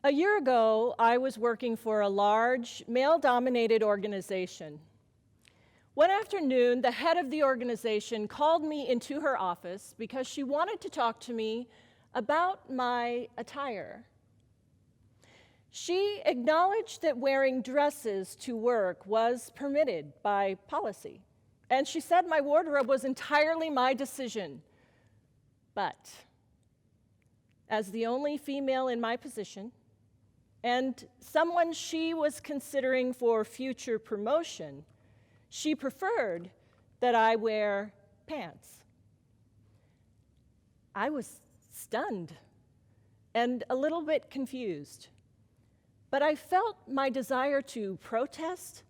A year ago, I was working for a large, male-dominated organization. One afternoon, the head of the organization called me into her office because she wanted to talk to me about my attire. She acknowledged that wearing dresses to work was permitted by policy, and she said my wardrobe was entirely my decision. But as the only female in my position, and someone she was considering for future promotion, she preferred that I wear pants. I was stunned and a little bit confused, but I felt my desire to protest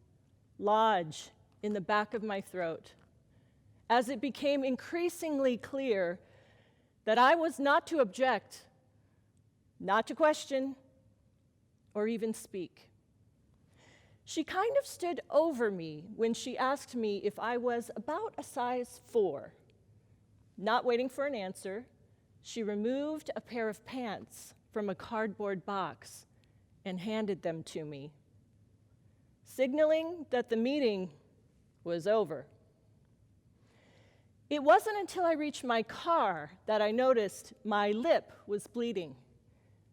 lodge in the back of my throat as it became increasingly clear that I was not to object, not to question, or even speak. She kind of stood over me when she asked me if I was about a size 4. Not waiting for an answer, she removed a pair of pants from a cardboard box and handed them to me, signaling that the meeting was over. It wasn't until I reached my car that I noticed my lip was bleeding.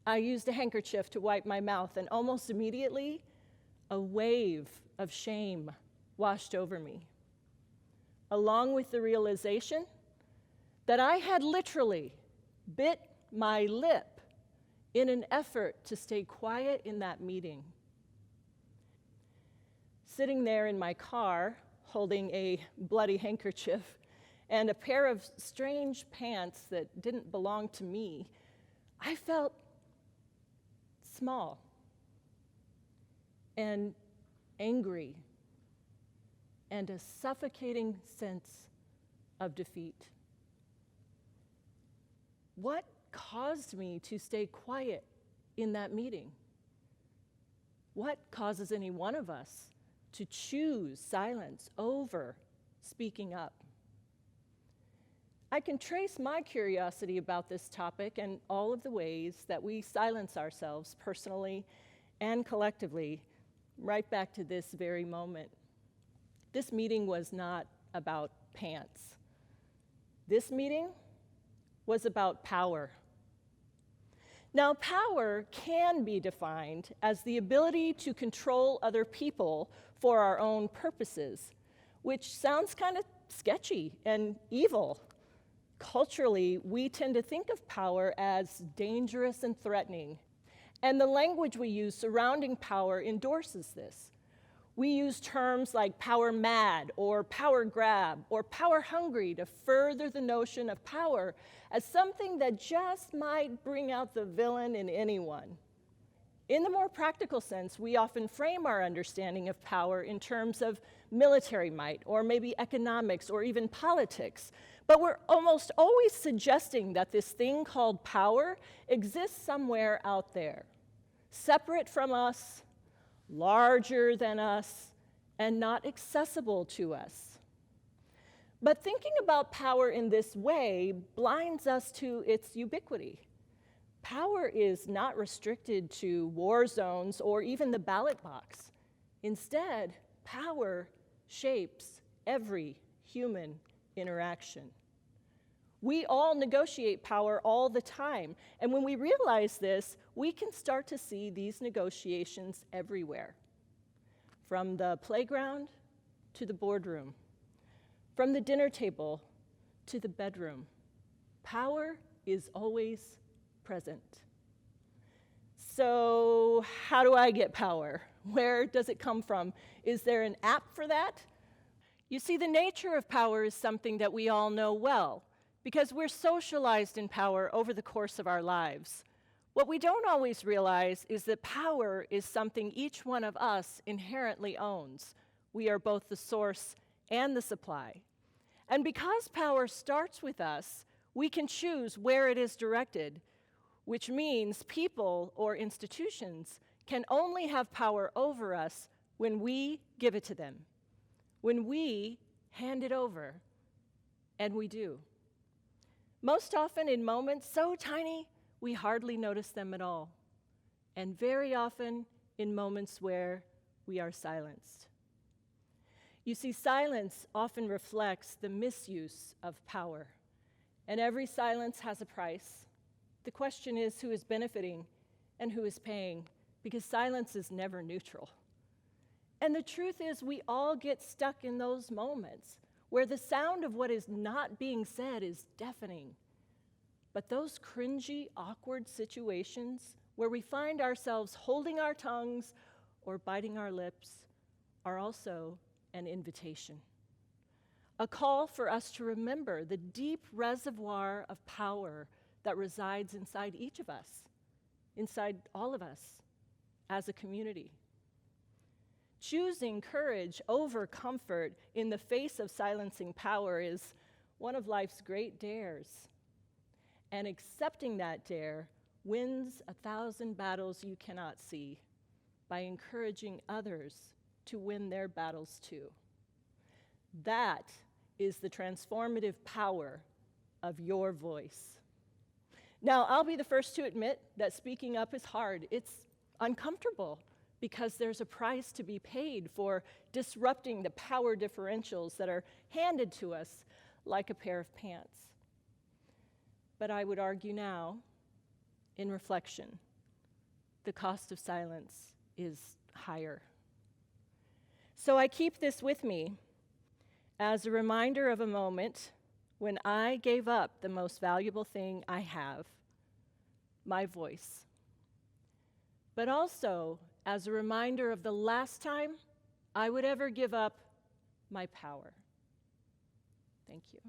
I used a handkerchief to wipe my mouth, and almost immediately, a wave of shame washed over me, along with the realization that I had literally bit my lip in an effort to stay quiet in that meeting. Sitting there in my car, holding a bloody handkerchief and a pair of strange pants that didn't belong to me, I felt small and angry and a suffocating sense of defeat. What caused me to stay quiet in that meeting? What causes any one of us to choose silence over speaking up? I can trace my curiosity about this topic and all of the ways that we silence ourselves personally and collectively right back to this very moment. This meeting was not about pants. This meeting was about power. Now, power can be defined as the ability to control other people for our own purposes, which sounds kind of sketchy and evil. Culturally, we tend to think of power as dangerous and threatening, and the language we use surrounding power endorses this. We use terms like power mad, or power grab, or power hungry to further the notion of power as something that just might bring out the villain in anyone. In the more practical sense, we often frame our understanding of power in terms of military might, or maybe economics, or even politics. But we're almost always suggesting that this thing called power exists somewhere out there, separate from us, larger than us, and not accessible to us. But thinking about power in this way blinds us to its ubiquity. Power is not restricted to war zones or even the ballot box. Instead, power shapes every human interaction. We all negotiate power all the time, and when we realize this, we can start to see these negotiations everywhere. From the playground to the boardroom, from the dinner table to the bedroom, power is always present. So, how do I get power? Where does it come from? Is there an app for that? You see, the nature of power is something that we all know well, because we're socialized in power over the course of our lives. What we don't always realize is that power is something each one of us inherently owns. We are both the source and the supply. And because power starts with us, we can choose where it is directed, which means people or institutions can only have power over us when we give it to them, when we hand it over, and we do. Most often in moments so tiny, we hardly notice them at all. and very often in moments where we are silenced. You see, silence often reflects the misuse of power, and every silence has a price. The question is who is benefiting and who is paying, because silence is never neutral. And the truth is, we all get stuck in those moments where the sound of what is not being said is deafening. But those cringy, awkward situations where we find ourselves holding our tongues or biting our lips are also an invitation. A call for us to remember the deep reservoir of power that resides inside each of us, inside all of us as a community. Choosing courage over comfort in the face of silencing power is one of life's great dares. And accepting that dare wins 1,000 battles you cannot see by encouraging others to win their battles too. That is the transformative power of your voice. Now, I'll be the first to admit that speaking up is hard. It's uncomfortable because there's a price to be paid for disrupting the power differentials that are handed to us like a pair of pants. But I would argue now, in reflection, the cost of silence is higher. So I keep this with me as a reminder of a moment when I gave up the most valuable thing I have, my voice. But also as a reminder of the last time I would ever give up my power. Thank you.